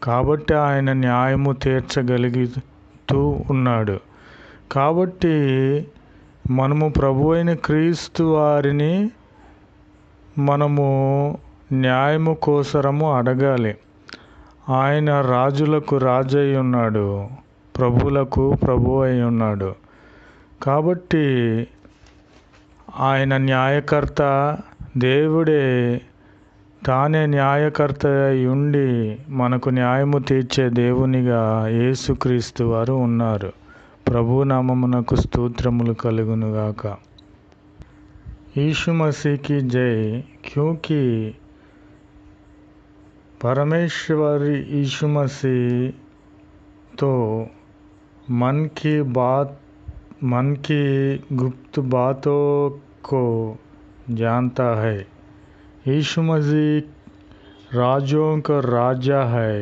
కాబట్టి ఆయన న్యాయము తీర్చగలుగుతూ ఉన్నాడు. కాబట్టి మనము ప్రభు అయిన క్రీస్తు వారిని మనము న్యాయము కోసరము అడగాలి. ఆయన రాజులకు రాజు అయి ఉన్నాడు, ప్రభువులకు ప్రభు అయి ఉన్నాడు. కాబట్టి ఆయన న్యాయకర్త, దేవుడే తానే న్యాయకర్త అయి ఉండి మనకు న్యాయము తీర్చే దేవునిగా యేసుక్రీస్తు వారు ఉన్నారు. ప్రభు నామమునకు స్తోత్రములు కలుగునుగాక. यीशु मसीह की जय। क्योंकि परमेश्वर यीशु मसीह तो मन की गुप्त बातों को जानता है। यीशु मसीह राजों का राजा है।